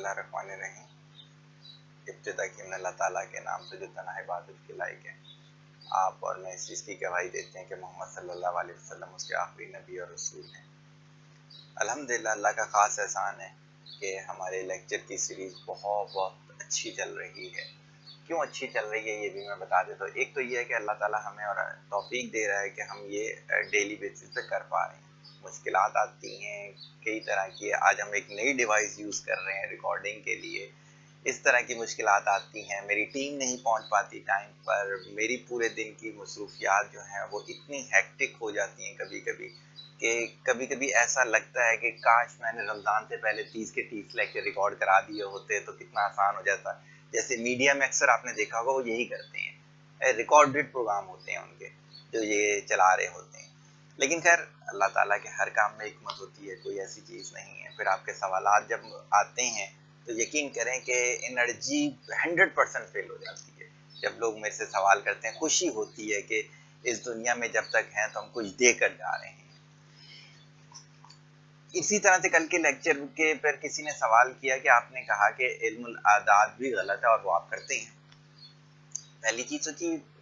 اللہ الرحمن الرحیم. ابتدا کی من اللہ تعالیٰ کے نام سے جو تنہا عبادت کے لائق ہے. آپ اور میں اس چیز کی گواہی دیتے ہیں کہ محمد صلی اللہ علیہ وسلم اس کے آخری نبی اور رسول ہیں. الحمدللہ اللہ کا خاص احسان ہے کہ ہمارے لیکچر کی سیریز بہت اچھی چل رہی ہے. کیوں اچھی چل رہی ہے یہ بھی میں بتا دیتا ہوں. ایک تو یہ ہے کہ اللہ تعالیٰ ہمیں اور توفیق دے رہا ہے کہ ہم یہ ڈیلی بیسس پہ کر پا رہے ہیں. مشکلات آتی ہیں کئی طرح کی. آج ہم ایک نئی ڈیوائس یوز کر رہے ہیں ریکارڈنگ کے لیے. اس طرح کی مشکلات آتی ہیں. میری ٹیم نہیں پہنچ پاتی ٹائم پر. میری پورے دن کی مصروفیات جو ہیں وہ اتنی ہیکٹک ہو جاتی ہیں کبھی کبھی کہ کبھی کبھی ایسا لگتا ہے کہ کاش میں نے رمضان سے پہلے 30 کے 30 لیکچر ریکارڈ کرا دیے ہوتے تو کتنا آسان ہو جاتا. جیسے میڈیا میں اکثر آپ نے دیکھا ہوگا وہ یہی کرتے ہیں. ریکارڈڈ پروگرام ہوتے ہیں ان کے جو یہ چلا رہے ہوتے ہیں. لیکن خیر اللہ تعالیٰ کے ہر کام میں حکمت ہوتی ہے. کوئی ایسی چیز نہیں ہے. پھر آپ کے سوالات جب آتے ہیں تو یقین کریں کہ انرجی 100% فیل ہو جاتی ہے. جب لوگ میرے سے سوال کرتے ہیں خوشی ہوتی ہے کہ اس دنیا میں جب تک ہیں تو ہم کچھ دے کر جا رہے ہیں. اسی طرح سے کل کے لیکچر کے پر کسی نے سوال کیا کہ آپ نے کہا کہ علم الاعداد بھی غلط ہے اور وہ آپ کرتے ہیں. پہلی چیز تو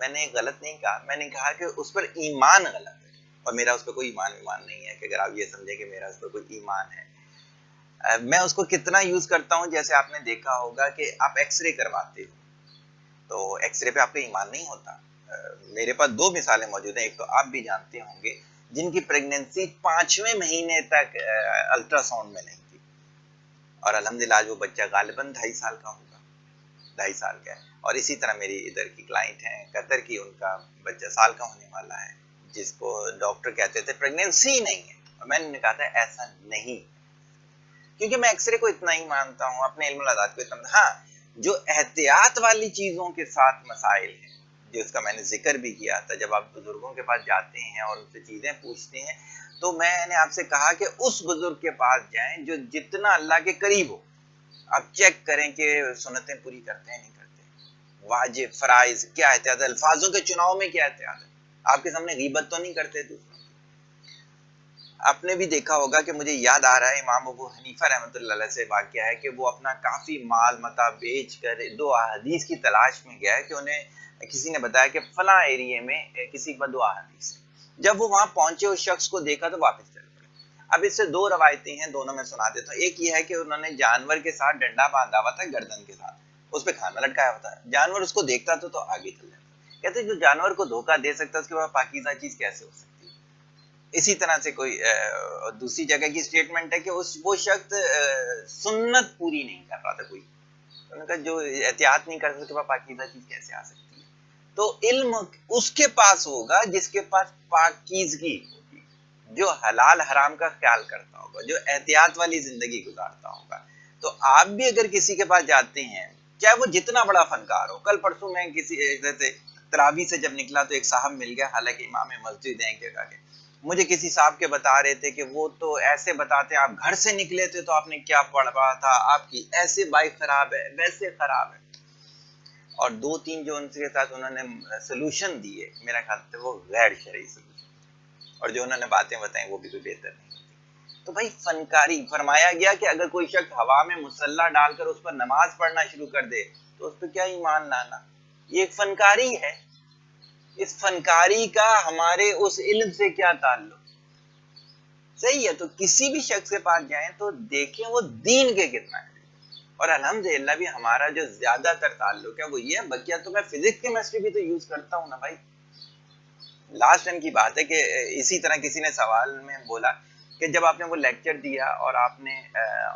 میں نے غلط نہیں کہا. میں نے کہا کہ اس پر ایمان غلط ہے اور میرا اس پہ کوئی ایمان نہیں ہے. کہ اگر آپ یہ سمجھیں کہ میرا اس پہ کوئی ایمان ہے, میں اس کو کتنا یوز کرتا ہوں. جیسے آپ نے دیکھا ہوگا کہ آپ ایکس رے کرواتے ہو تو ایکس رے پہ آپ کا ایمان نہیں ہوتا. میرے پاس 2 مثالیں موجود ہیں. ایک تو آپ بھی جانتے ہوں گے جن کی پریگننسی 5ویں مہینے تک الٹرا ساؤنڈ میں نہیں تھی اور الحمدللہ آج وہ بچہ غالباً 2.5 سال کا ہوگا. 2.5 سال کا ہے. اور اسی طرح میری ادھر کی کلائنٹ ہیں قطر کی, ان کا بچہ سال کا ہونے والا ہے جس کو ڈاکٹر کہتے تھے پریگننسی نہیں ہے. اور میں نے کہا تھا ایسا نہیں, کیونکہ میں ایکس رے کو اتنا ہی مانتا ہوں, اپنے علم الاعداد کو اتنا. ہاں جو احتیاط والی چیزوں کے ساتھ مسائل ہیں جس کا میں نے ذکر بھی کیا تھا, جب آپ بزرگوں کے پاس جاتے ہیں اور ان سے چیزیں پوچھتے ہیں تو میں نے آپ سے کہا کہ اس بزرگ کے پاس جائیں جو جتنا اللہ کے قریب ہو. آپ چیک کریں کہ سنتیں پوری کرتے ہیں نہیں کرتے, واجب فرائض کیا احتیاط, الفاظوں کے چناؤ میں کیا احتیاط ہے, آپ کے سامنے غیبت تو نہیں کرتے دوسروں. آپ نے بھی دیکھا ہوگا کہ مجھے یاد آ رہا ہے امام ابو حنیفہ رحمۃ اللہ علیہ سے واقعہ ہے کہ وہ اپنا کافی مال متا بیچ کر 2 احادیث کی تلاش میں گیا ہے کہ انہیں کسی نے بتایا کہ فلاں ایریے میں کسی کے پاس 2 احادیث ہیں. جب وہ وہاں پہنچے اس شخص کو دیکھا تو واپس چل پڑے. اب اس سے 2 روایتیں ہیں, دونوں میں سنا دیتا ہوں. ایک یہ ہے کہ انہوں نے جانور کے ساتھ ڈنڈا باندھا ہوا تھا گردن کے ساتھ, اس پہ کھانا لٹکایا ہوا تھا. جانور اس کو دیکھتا تو آگے چل جاتا. کہتے جو جانور کو دھوکہ دے سکتا ہے اس کے بعد پاکیزہ چیز کیسے ہو سکتی ہے. اسی طرح سے کوئی دوسری جگہ کی سٹیٹمنٹ ہے کہ وہ شخص سنت پوری نہیں کر رہا تھا کوئی. انہوں نے کہا جو احتیاط نہیں کر سکتے وہ پاکیزہ چیز کیسے آ سکتی ہے. تو علم اس کے پاس ہوگا جس کے پاس پاکیزگی ہوگی, جو حلال حرام کا خیال کرتا ہوگا, جو احتیاط والی زندگی گزارتا ہوگا. تو آپ بھی اگر کسی کے پاس جاتے ہیں چاہے وہ جتنا بڑا فنکار ہو. کل پرسوں میں کسی تراویح سے جب نکلا تو ایک صاحب مل گیا, حالانکہ امام مسجد ہیں ایک جگہ کے. مجھے کسی صاحب کے بتا رہے تھے کہ وہ تو ایسے بتاتے ہیں, آپ گھر سے نکلے تھے تو آپ نے کیا پڑھا تھا, آپ کی ایسے بائک خراب ہے ویسے خراب ہے. اور 2-3 جو ان کے ساتھ انہوں نے سلوشن دیے میرا خیال سے وہ غیر شرعی سلوشن, اور جو انہوں نے باتیں بتائیں وہ بھی کوئی بہتر نہیں ہوتی. تو بھائی فنکاری فرمایا گیا کہ اگر کوئی شخص ہوا میں مسلح ڈال کر اس پر نماز پڑھنا شروع کر دے تو اس پہ کیا ایمان لانا, یہ ایک فنکاری ہے. اس فنکاری کا ہمارے اس علم سے کیا تعلق. صحیح ہے, تو کسی بھی شخص کے پاس جائیں تو دیکھیں وہ دین کے کتنا ہے. اور الحمدللہ بھی ہمارا جو زیادہ تر تعلق ہے وہ یہ ہے. بقیہ تو میں فزکس کیمسٹری بھی تو یوز کرتا ہوں نا بھائی. لاسٹ ٹائم کی بات ہے کہ اسی طرح کسی نے سوال میں بولا کہ جب آپ نے وہ لیکچر دیا اور آپ نے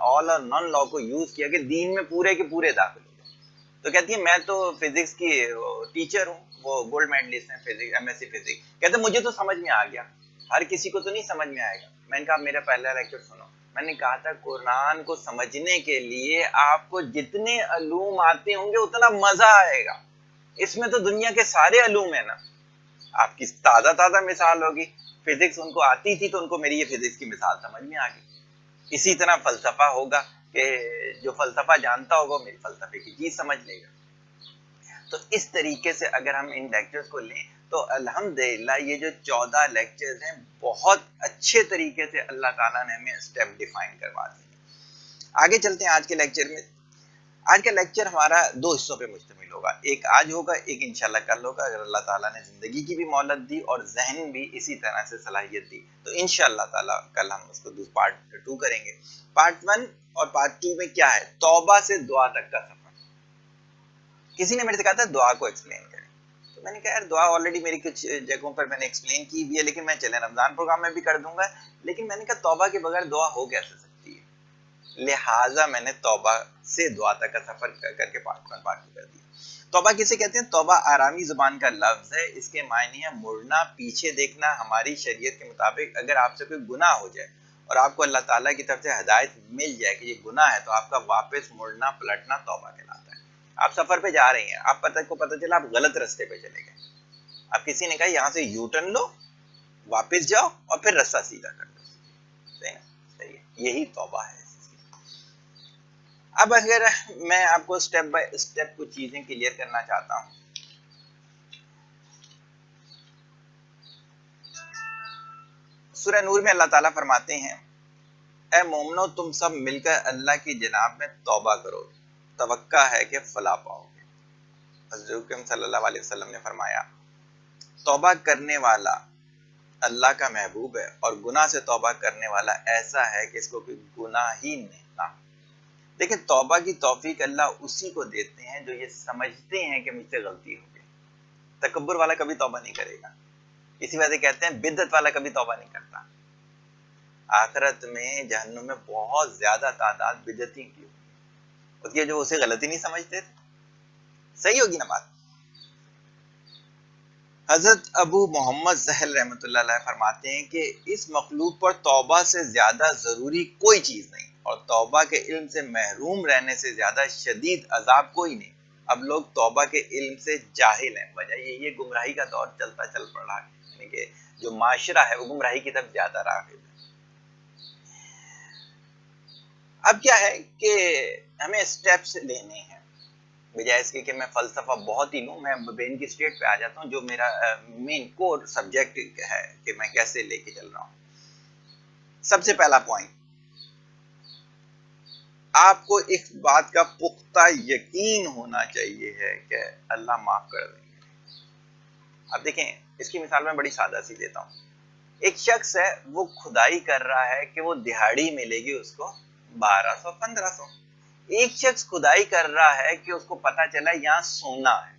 آل اور نان لا کو یوز کیا کہ دین میں پورے کے پورے داخل ہو گئے, تو کہتی ہے میں تو فزکس کی ٹیچر ہوں, وہ گولڈ میڈلسٹ ہیں physics, M S C physics. کہتے مجھے تو سمجھ میں آ گیا, ہر کسی کو تو نہیں سمجھ میں آئے گا. میں نے کہا میرا پہلا لیکچر سنو. میں نے کہا تھا قرآن کو سمجھنے کے لیے آپ کو جتنے علوم آتے ہوں گے اتنا مزہ آئے گا. اس میں تو دنیا کے سارے علوم ہیں نا. آپ کی تازہ مثال ہوگی, فزکس ان کو آتی تھی تو ان کو میری یہ فزکس کی مثال سمجھ میں آ گئی. اسی طرح فلسفہ ہوگا کہ جو فلسفہ جانتا ہوگا میری فلسفے کی چیز سمجھ لے گا. تو اس طریقے سے اگر ہم ان لیکچرز کو لیں تو الحمدللہ یہ جو 14 لیکچرز ہیں بہت اچھے طریقے سے اللہ تعالیٰ نے ہمیں اسٹیپ ڈیفائن کروا دی. آگے چلتے ہیں آج کے لیکچر میں. آج کا لیکچر ہمارا دو حصوں پہ مشتمل ہوگا. ایک آج ہوگا, ایک انشاءاللہ کل ہوگا, اگر اللہ تعالیٰ نے زندگی کی بھی مہلت دی اور ذہن بھی اسی طرح سے صلاحیت دی تو انشاءاللہ تعالیٰ کل ہم اس کو پارٹ 2 کریں گے. پارٹ 1 اور پارٹ 2 میں کیا ہے؟ توبہ سے دعا تک کا سفر. کسی نے میرے سے کہا تھا دعا کو ایکسپلین کریں, تو میں نے کہا یار دعا آلریڈی میری کچھ جگہوں پر میں نے ایکسپلین کی بھی ہے, لیکن میں چلے رمضان پروگرام میں بھی کر دوں گا. لیکن میں نے کہا توبہ کے بغیر دعا ہو کیسے سکتی ہے, لہٰذا میں نے توبہ سے دعا تک کا سفر کر کے پارٹ 1 پارٹ 2 کر دیا. توبہ کسے کہتے ہیں؟ توبہ آرامی زبان کا لفظ ہے, اس کے معنی ہے مڑنا, پیچھے دیکھنا. ہماری شریعت کے مطابق اگر آپ سے کوئی گناہ ہو جائے اور آپ کو اللہ تعالیٰ کی طرف سے ہدایت مل جائے کہ یہ گناہ ہے, تو آپ کا واپس مڑنا پلٹنا توبہ کہلاتا ہے. آپ سفر پہ جا رہے ہیں, آپ پتہ چلا آپ غلط راستے پہ چلے گئے, اب کسی نے کہا یہاں سے یو ٹرن لو, واپس جاؤ اور پھر راستہ سیدھا کر دو. صحیح ہے, یہی توبہ ہے. اب اگر میں آپ کو سٹیپ بائی سٹیپ کچھ چیزیں کلیئر کرنا چاہتا ہوں. سورہ نور میں اللہ تعالیٰ فرماتے ہیں اے مومنو تم سب مل کر اللہ کی جناب میں توبہ کرو, توقع ہے کہ فلاح پاؤ گے. حضرت صلی اللہ علیہ وسلم نے فرمایا توبہ کرنے والا اللہ کا محبوب ہے اور گناہ سے توبہ کرنے والا ایسا ہے کہ اس کو کوئی گناہ ہی نہیں. لیکن توبہ کی توفیق اللہ اسی کو دیتے ہیں جو یہ سمجھتے ہیں کہ مجھ سے غلطی ہو گئی. تکبر والا کبھی توبہ نہیں کرے گا. اسی وجہ سے کہتے ہیں بدعت والا کبھی توبہ نہیں کرتا. آخرت میں جہنم میں بہت زیادہ تعداد بدعتی کی ہوگی, اس کی جو اسے غلطی نہیں سمجھتے تھے. صحیح ہوگی نا بات. حضرت ابو محمد سہل رحمۃ اللہ علیہ فرماتے ہیں کہ اس مخلوق پر توبہ سے زیادہ ضروری کوئی چیز نہیں, اور توبہ کے علم سے محروم رہنے سے زیادہ شدید عذاب کوئی نہیں. اب لوگ توبہ کے علم سے جاہل ہیں, وجہ یہ گمراہی کا دور چلتا چل پڑا ہے, یعنی کہ جو معاشرہ ہے وہ گمراہی کی طرف زیادہ راغب ہے. اب کیا ہے کہ ہمیں سٹیپس لینے ہیں, بجائے اس کے کہ میں فلسفہ بہت ہی لوں, میں برین کی اسٹیٹ پہ آ جاتا ہوں جو میرا مین کور سبجیکٹ ہے کہ میں کیسے لے کے چل رہا ہوں. سب سے پہلا پوائنٹ, آپ کو اس بات کا پختہ یقین ہونا چاہیے ہے کہ اللہ معاف کر دیں گے. اب دیکھیں اس کی مثال میں بڑی سادہ سی دیتا ہوں. ایک شخص ہے وہ کھدائی کر رہا ہے کہ وہ دہاڑی ملے گی اس کو 1200 1500. ایک شخص کھدائی کر رہا ہے کہ اس کو پتا چلا یہاں سونا ہے.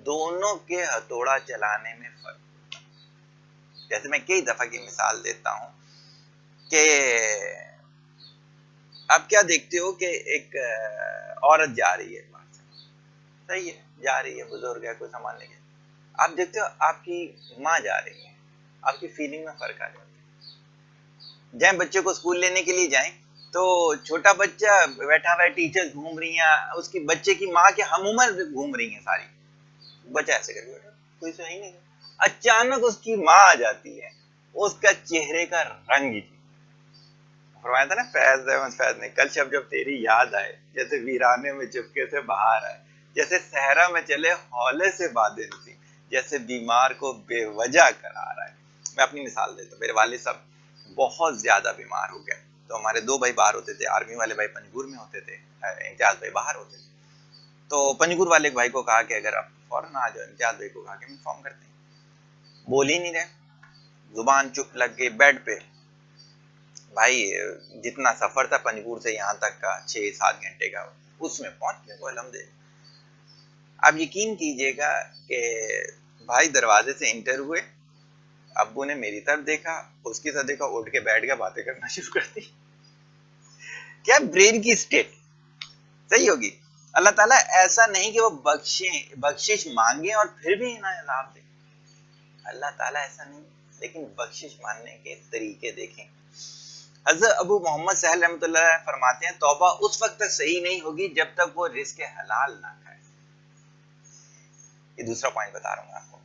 دونوں کے ہتھوڑا چلانے میں فرق ہوتا ہے. جیسے میں کئی دفعہ کی مثال دیتا ہوں کہ آپ کیا دیکھتے ہو کہ ایک عورت جا رہی ہے, صحیح ہے, جا رہی ہے, بزرگ ہے, کوئی سامان لے کے. آپ دیکھتے ہو آپ کی ماں جا رہی ہے, آپ کی فیلنگ میں فرق آ جاتا ہے. جائیں بچے کو اسکول لینے کے لیے جائیں تو چھوٹا بچہ بیٹھا ہوا ہے, ٹیچر گھوم رہی ہیں, اس کی بچے کی ماں کے ہم عمر گھوم رہی ہیں ساری. بچہ ایسے کر بیٹھا, کوئی صحیح نہیں. اچانک اس کی ماں آ جاتی ہے, اس کا چہرے کا رنگ ہی فرمایا تھا نا فیض احمد فیض نے, کل شب جب تیری یاد آئے جیسے ویرانے میں چپکے سے باہر آئے, جیسے صحرا میں چلے ہولے سے بادیں نسی, جیسے بیمار کو بے وجہ قرار آئے. میں اپنی مثال دیتا ہوں. میرے والد صاحب بہت زیادہ بیمار ہو گئے, تو ہمارے 2 بھائی باہر ہوتے تھے, آرمی والے بھائی پنجگور میں ہوتے تھے, امتیاز بھائی باہر ہوتے تھے. تو پنجگور والے ایک بھائی کو کہا کہ اگر آپ فوراً آ جاؤ, امتیاز بھائی کو کہا کہ ہم انفارم کرتے ہیں. بول ہی نہیں رہے, زبان چپ لگ گئی بیڈ پہ. بھائی جتنا سفر تھا پنجگور سے یہاں تک کا 6-7 گھنٹے کا, اس میں پہنچ گئے الحمدللہ. آپ یقین کیجئے گا کہ بھائی دروازے سے انٹر ہوئے, ابو نے میری طرف دیکھا, اس کی طرف دیکھا, اٹھ کے بیٹھ گیا, باتیں کرنا شروع کر دی. کیا برین کی اسٹیٹ صحیح ہوگی. اللہ تعالیٰ ایسا نہیں کہ وہ بخشش مانگے اور پھر بھی انہیں عذاب دے. اللہ تعالیٰ ایسا نہیں, لیکن بخشش ماننے کے طریقے دیکھیں. حضرت ابو محمد سہل رحمۃ اللہ علیہ فرماتے ہیں توبہ اس وقت تک صحیح نہیں ہوگی جب تک وہ رزق حلال نہ کھائے. یہ دوسرا پوائنٹ بتا رہا ہوں آپ کو.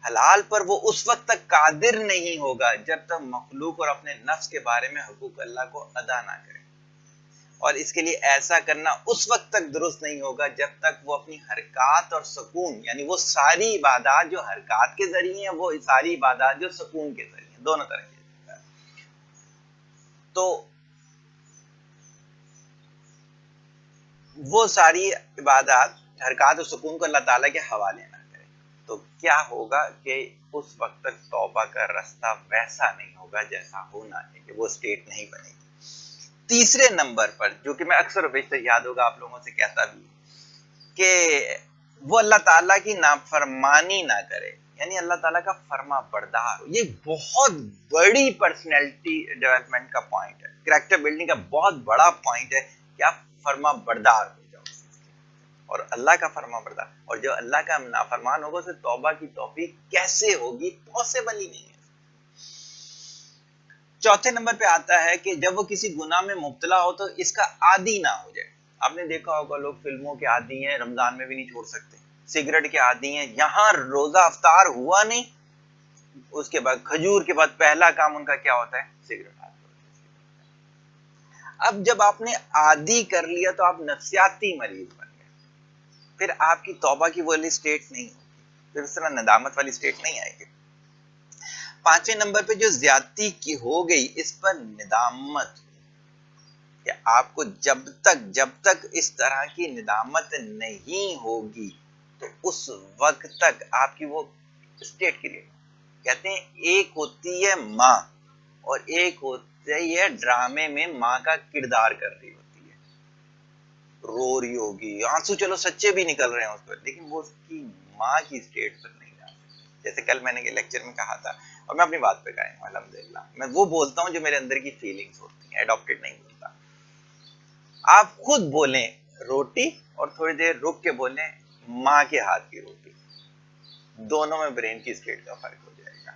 حلال پر وہ اس وقت تک قادر نہیں ہوگا جب تک مخلوق اور اپنے نفس کے بارے میں حقوق اللہ کو ادا نہ کرے. اور اس کے لیے ایسا کرنا اس وقت تک درست نہیں ہوگا جب تک وہ اپنی حرکات اور سکون, یعنی وہ ساری عبادات جو حرکات کے ذریعے ہیں, وہ ساری عبادات جو سکون کے ذریعے ہیں, دونوں طرح کی. تو وہ ساری عبادات، حرکات اور سکون کو اللہ تعالیٰ کے حوالے نہ کرے، تو کیا ہوگا کہ اس وقت تک توبہ کا راستہ ویسا نہیں ہوگا جیسا ہونا چاہیے، وہ اسٹیٹ نہیں بنے گی۔ تیسرے نمبر پر جو کہ میں اکثر و بیشتر یاد ہوگا آپ لوگوں سے کہتا بھی کہ وہ اللہ تعالیٰ کی نافرمانی نہ کرے، یعنی اللہ تعالیٰ کا فرما بردار ہو۔ یہ بہت بڑی پرسنالٹی ڈیولپمنٹ کا پوائنٹ ہے، کریکٹر بلڈنگ کا بہت بڑا پوائنٹ ہے کہ آپ فرما بردار ہو جاؤ اور اللہ کا فرما بردار، اور جو اللہ کا نافرمان ہوگا اسے توبہ کی توفیق کیسے ہوگی؟ پاسبل ہی نہیں ہے۔ چوتھے نمبر پہ آتا ہے کہ جب وہ کسی گناہ میں مبتلا ہو تو اس کا عادی نہ ہو جائے۔ آپ نے دیکھا ہوگا لوگ فلموں کے عادی ہیں، رمضان میں بھی نہیں چھوڑ سکتے، سگریٹ کے عادی ہیں، یہاں روزہ افطار ہوا نہیں اس کے بعد کھجور کے بعد پہلا کام ان کا کیا ہوتا ہے؟ سگریٹ۔ اب جب آپ نے عادی کر لیا تو آپ نفسیاتی مریض بن گئے، پھر آپ کی توبہ کی والی سٹیٹ نہیں ہوگی، پھر اس طرح ندامت والی سٹیٹ نہیں آئے گی۔ پانچویں نمبر پہ جو زیادتی کی ہو گئی اس پر ندامت، کہ آپ کو جب تک اس طرح کی ندامت نہیں ہوگی تو اس وقت تک آپ کی وہ سٹیٹ کے لیے کہتے ہیں ایک ہوتی ہے ماں اور ایک ہوتی ہے ڈرامے میں ماں کا کردار کر رہی ہوتی ہے، رو رہی ہوگی، آنسو چلو سچے بھی نکل رہے ہیں اس پر، لیکن وہ اس کی ماں کی سٹیٹ پر نہیں جا سکتی۔ جیسے کل میں نے لیکچر میں کہا تھا، اور میں اپنی بات پہ قائم ہوں الحمدللہ، میں وہ بولتا ہوں جو میرے اندر کی فیلنگز ہوتی ہیں، ایڈاپٹڈ نہیں بولتا۔ آپ خود بولیں روٹی اور تھوڑی دیر رک کے بولیں ماں کے ہاتھ کی روٹی، دونوں میں برین کی سٹیٹ کا فرق ہو جائے گا،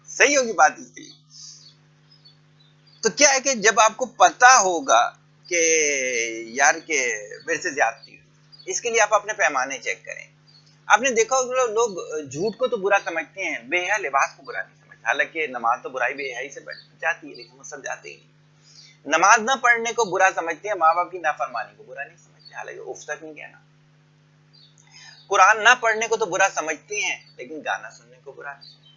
صحیح ہوگی بات اس کی۔ تو کیا ہے کہ جب آپ کو پتا ہوگا کہ یار کہ میرے سے زیادتی ہوئی، اس کے لیے آپ اپنے پیمانے چیک کریں۔ آپ نے دیکھا ہوگا لوگ جھوٹ کو تو برا سمجھتے ہیں، بے حیا لباس کو برا نہیں سمجھتے، حالانکہ نماز تو برائی بے حیائی سے بچ جاتی ہے، لیکن وہ سب جاتے ہی نہیں۔ نماز نہ پڑھنے کو برا سمجھتے ہیں، ماں باپ کی نافرمانی کو برا نہیں سمجھتے، حالانکہ اف تک نہیں کہنا۔ قرآن نہ پڑھنے کو تو برا سمجھتے ہیں، لیکن گانا سننے کو برا نہیں سمجھتے۔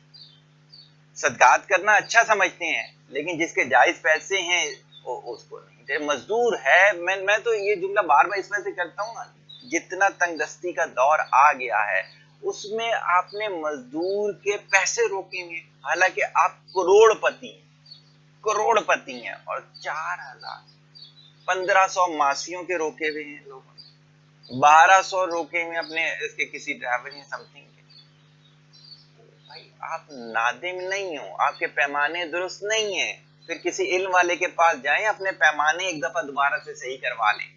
صدقات کرنا اچھا سمجھتے ہیں، لیکن جس کے جائز پیسے ہیں وہ اس کو نہیں۔ مزدور ہے، میں تو یہ جملہ بار بار اس وجہ سے کرتا ہوں نا، جتنا تنگ دستی کا دور آ گیا ہے اس میں آپ نے مزدور کے پیسے روکے ہوئے، حالانکہ آپ کروڑ پتی ہیں اور 4,000 1500 ماسیوں کے روکے ہوئے ہیں لوگوں نے، 1200 روکے ہوئے اپنے اس کے کسی ڈرائیور یا سم تھنگ کے۔ بھائی آپ نادم نہیں ہو، آپ کے پیمانے درست نہیں ہیں، پھر کسی علم والے کے پاس جائیں، اپنے پیمانے ایک دفعہ دوبارہ سے صحیح کروا لیں،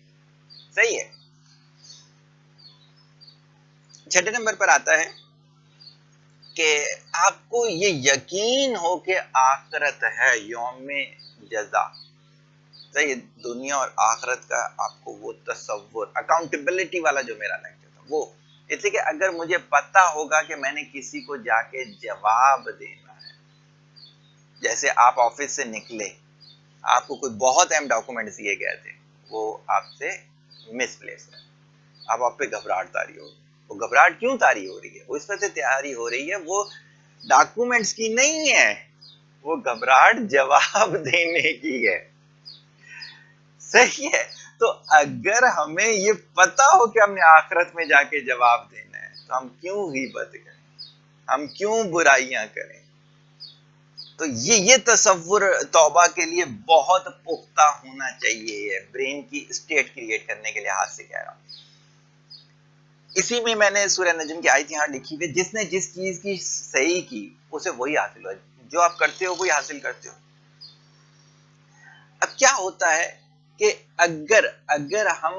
صحیح ہے۔ چھٹے نمبر پر آتا ہے کہ آپ کو یہ یقین ہو کہ آخرت ہے، یوم جزا، صحیح، دنیا اور آخرت کا آپ کو وہ تصور، اکاؤنٹیبلٹی والا جو میرا لیکچر تھا وہ، اس لیے کہ اگر مجھے پتا ہوگا کہ میں نے کسی کو جا کے جواب دینا ہے، جیسے آپ آفس سے نکلے، آپ کو کوئی بہت اہم ڈاکومنٹس دیے گئے تھے، وہ آپ سے مس پلیس ہے، اب آپ پہ گھبراہٹ تاری ہو، وہ گھبراہٹ کیوں تاری ہو رہی ہے؟ وہ اس وجہ سے تیاری ہو رہی ہے، وہ ڈاکومنٹس کی نہیں ہے، وہ گھبراہٹ جواب دینے کی ہے، صحیح ہے۔ تو اگر ہمیں یہ پتا ہو کہ ہم نے آخرت میں جا کے جواب دینا ہے تو ہم کیوں غیبت کریں، ہم کیوں برائیاں کریں؟ تو یہ تصور توبہ کے لیے بہت پختہ ہونا چاہیے، برین کی سٹیٹ کریٹ کرنے کے لحاظ سے کہہ رہا ہوں۔ اسی میں نے سورہ نجم کی آیت یہاں لکھی ہوئی، جس نے جس چیز کی صحیح کی اسے وہی حاصل ہو، جو آپ کرتے ہو وہی حاصل کرتے ہو۔ اب کیا ہوتا ہے کہ اگر ہم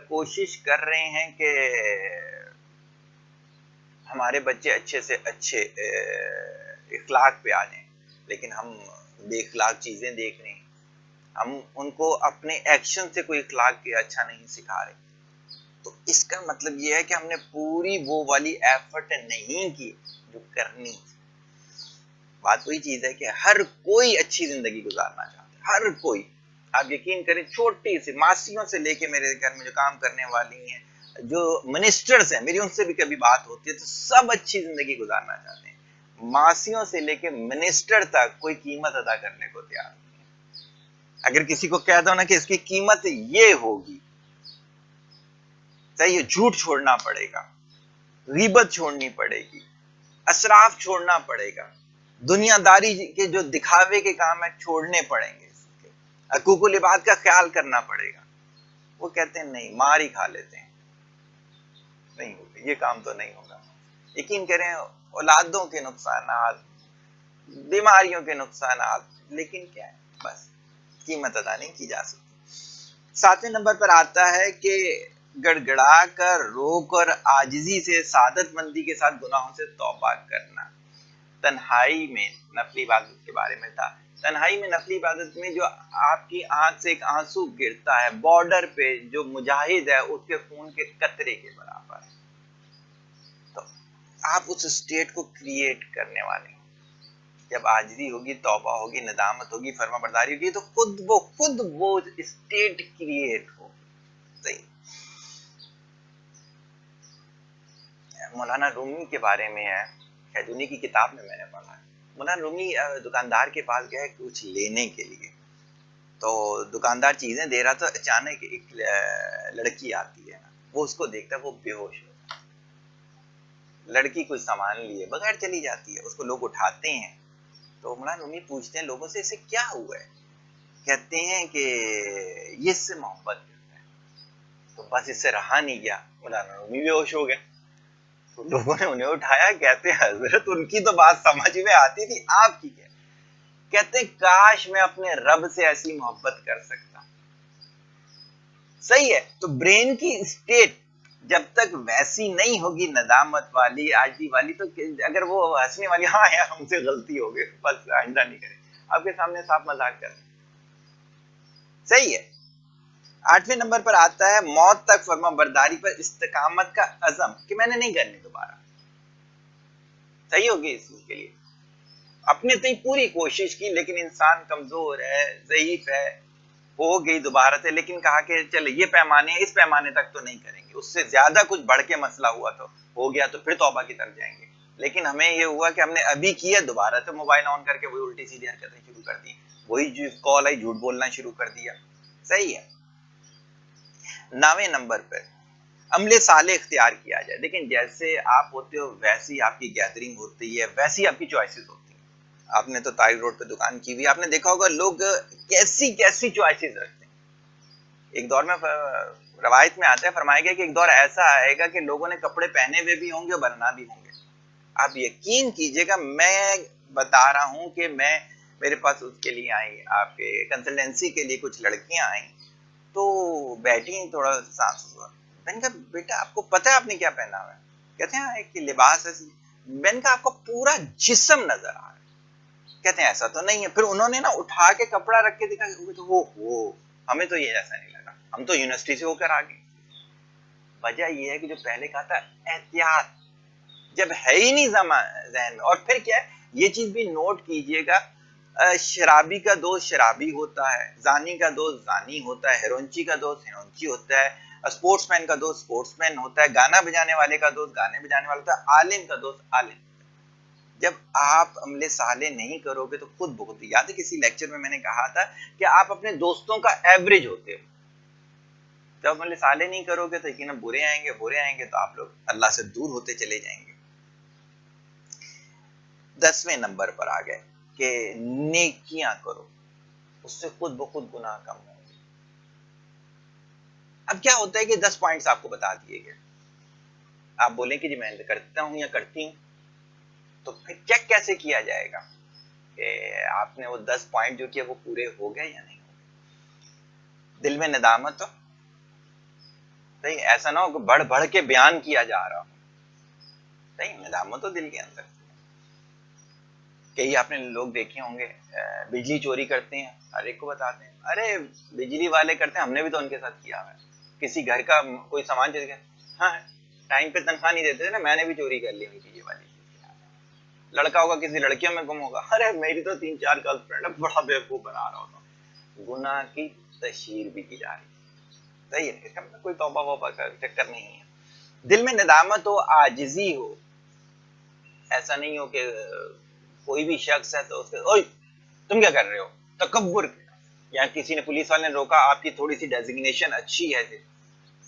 کوشش کر رہے ہیں کہ ہمارے بچے اچھے سے اچھے اخلاق پہ آ جائیں، لیکن ہم بے اخلاق چیزیں دیکھ رہے ہیں، ہم ان کو اپنے ایکشن سے کوئی اخلاق کے اچھا نہیں سکھا رہے، تو اس کا مطلب یہ ہے کہ ہم نے پوری وہ والی ایفرٹ نہیں کی جو کرنی تھی۔ بات وہی چیز ہے کہ ہر کوئی اچھی زندگی گزارنا چاہتا ہے، ہر کوئی، آپ یقین کریں چھوٹی سی ماسیوں سے لے کے میرے گھر میں جو کام کرنے والی ہیں، جو منسٹرز ہیں، میری ان سے بھی کبھی بات ہوتی ہے تو سب اچھی زندگی گزارنا چاہتے ہیں، ماسیوں سے لے کے منسٹر تک کوئی قیمت ادا کرنے کو تیار نہیں ہے۔ اگر کسی کو کہہ دو نا کہ اس کی قیمت یہ ہوگی صحیح ہے, جھوٹ چھوڑنا پڑے گا, غیبت چھوڑنی پڑے گی, اسراف چھوڑنا پڑے گا, دنیا داری کے جو دکھاوے کے کام ہیں چھوڑنے پڑیں گے, حقوق العباد کا خیال کرنا پڑے گا. وہ کہتے ہیں نہیں, مار ہی کھا لیتے ہیں, نہیں ہوگا یہ کام تو نہیں ہوگا. یقین کریں اولادوں کے نقصانات, بیماریوں کے نقصانات, لیکن کیا ہے بس قیمت ادا نہیں کی جا سکتی. 7ویں نمبر پر آتا ہے کہ گڑ گڑا کر رو کر عاجزی سے سعادت مندی کے ساتھ گناہوں سے توبہ کرنا. تنہائی میں نفلی عبادت کے بارے میں تھا. تنہائی میں نفلی عبادت میں جو آپ کی آنکھ سے ایک آنسو گرتا ہے, بارڈر پہ جو مجاہد ہے اس کے خون کے قطرے کے برابر ہے. تو آپ اس اسٹیٹ کو کریٹ کرنے والے ہیں. جب عاجزی ہوگی, توبہ ہوگی, ندامت ہوگی, فرما برداری ہوگی, تو خود وہ اسٹیٹ کریٹ ہوگی. صحیح. مولانا رومی کے بارے میں ہے, خیدونی کی کتاب میں نے پڑھا ہے. مولانا رومی دکاندار کے پاس گئے کچھ لینے کے لیے, تو دکاندار چیزیں دے رہا, تو اچانک ایک لڑکی آتی ہے نا, وہ اس کو دیکھتا ہے, وہ بے ہوش ہوتا ہے. لڑکی کچھ سامان لیے بغیر چلی جاتی ہے, اس کو لوگ اٹھاتے ہیں. تو مولانا رومی پوچھتے ہیں لوگوں سے اسے کیا ہوا ہے, کہتے ہیں کہ یہ اس سے محبت کرتا ہے. تو بس اس سے رہا نہیں گیا, مولانا رومی بے ہوش ہو گئے. تو لوگوں نے انہیں اٹھایا, کہتے ہیں حضرت ان کی تو بات سمجھ میں آتی تھی, آپ کی کیا. کہتے ہیں کاش میں اپنے رب سے ایسی محبت کر سکتا. صحیح ہے. تو برین کی اسٹیٹ جب تک ویسی نہیں ہوگی, ندامت والی, عاجزی والی, تو اگر وہ ہنسنے والی, ہاں یار ہم سے غلطی ہو گئی, بس آئندہ نہیں کریں, آپ کے سامنے صاف مذاق کریں. صحیح ہے. 8ویں نمبر پر آتا ہے موت تک فرما برداری پر استقامت کا عزم, کہ میں نے نہیں کرنی دوبارہ. صحیح ہوگی اس کے لیے اپنے تئیں پوری کوشش کی, لیکن انسان کمزور ہے, ضعیف ہے, ہو گئی دوبارہ سے, لیکن کہا کہ چلے یہ پیمانے ہیں, اس پیمانے تک تو نہیں کریں گے, اس سے زیادہ کچھ بڑھ کے مسئلہ ہوا تو ہو گیا تو پھر توبہ کی طرف جائیں گے. لیکن ہمیں یہ ہوا کہ ہم نے ابھی کیا, دوبارہ سے موبائل آن کر کے وہی الٹی سیدھی حرکتیں شروع کر دی, وہی کال آئی جھوٹ بولنا شروع کر دیا. صحیح ہے. 9ویں نمبر پر عمل صالح اختیار کیا جائے. لیکن جیسے آپ ہوتے ہو ویسی آپ کی گیدرنگ ہوتی ہے, ویسی آپ کی چوائسیز ہوتی ہیں. آپ نے تو تائی روڈ پہ دکان کی ہوئی, آپ نے دیکھا ہوگا لوگ کیسی کیسی چوائسیز رکھتے ہیں. ایک دور میں روایت میں آتا ہے, فرمایا گیا کہ ایک دور ایسا آئے گا کہ لوگوں نے کپڑے پہنے ہوئے بھی ہوں گے اور بننا بھی ہوں گے. آپ یقین کیجئے گا, میں بتا رہا ہوں کہ میرے پاس اس کے لیے آئی, آپ کے کنسلٹنسی کے لیے کچھ لڑکیاں آئیں, تو بیٹھی تھوڑا سانس ہوا. میں نے کہا بیٹا آپ کو پتا ہے آپ نے کیا پہنا ہوا ہے؟ کہتے ہیں ایک لباس ہے. میں نے کہا آپ کا پورا جسم نظر آ رہا ہے. کہتے ہیں ایسا تو نہیں ہے. پھر انہوں نے نا اٹھا کے کپڑا رکھ کے دکھا, تو ہمیں تو یہ ایسا نہیں لگا, ہم تو یونیورسٹی سے ہو کر آ گئے. وجہ یہ ہے کہ جو پہلے کہا تھا احتیاط, جب ہے ہی نہیں ذہن میں. اور پھر کیا ہے, یہ چیز بھی نوٹ کیجئے گا, شرابی کا دوست شرابی ہوتا ہے, زانی کا دوست زانی ہوتا ہے, ہیرونچی کا دوست ہیرونچی ہوتا ہے, اسپورٹس مین کا دوست اسپورٹس مین ہوتا ہے, گانا بجانے والے کا دوست گانے بجانے والا ہوتا ہے, عالم کا دوست عالم. جب آپ عمل صالح نہیں کرو گے تو خود بخود. یاد ہے کسی لیکچر میں میں نے کہا تھا کہ آپ اپنے دوستوں کا ایوریج ہوتے ہو. جب عمل صالح نہیں کرو گے تو یقیناً برے آئیں گے, تو آپ لوگ اللہ سے دور ہوتے چلے جائیں گے. 10ویں نمبر پر آ گئے کہ نیکیاں کرو, اس سے خود بخود گناہ کم ہوں گے. اب کیا ہوتا ہے کہ 10 پوائنٹس آپ کو بتا دیے گئے, آپ بولیں کہ جی میں کرتا ہوں یا کرتی ہوں, تو پھر چیک کیسے کیا جائے گا کہ آپ نے وہ 10 پوائنٹ جو کیا وہ پورے ہو گئے یا نہیں ہو گئے. دل میں ندامت ہو, صحیح, ایسا نہ ہو کہ بڑھ بڑھ کے بیان کیا جا رہا ہو. صحیح, ندامت ہو دل کے اندر. کئی آپ نے لوگ دیکھے ہوں گے بجلی چوری کرتے ہیں, ہر ایک کو بتاتے ہیں ارے بجلی والے کرتے ہیں, ہم نے بھی تو ان کے ساتھ کیا ہوا ہے. کسی گھر کا کوئی سامان چوری کر, ہاں ٹائم پہ تنخواہ نہیں دیتے تھے نا, میں نے بھی چوری کر لی ہوئی بجلی والی. لڑکا ہوگا کسی لڑکیوں میں گم ہوگا, ارے میری تو 3-4 گرل فرینڈ ہے, بڑا بیوقوف بنا رہا ہوتا. گناہ کی تشہیر بھی کی جا رہی ہے. صحیح ہے, اس کا کوئی توبہ ووبہ کا چکر نہیں ہے. دل میں ندامت ہو, عاجزی ہو, ایسا نہیں ہو کہ کوئی بھی شخص ہے تو اس کے اوئے تم کیا کر رہے ہو, تکبر, یا کسی نے پولیس والے نے روکا, آپ کی تھوڑی سی ڈیزگنیشن اچھی ہے,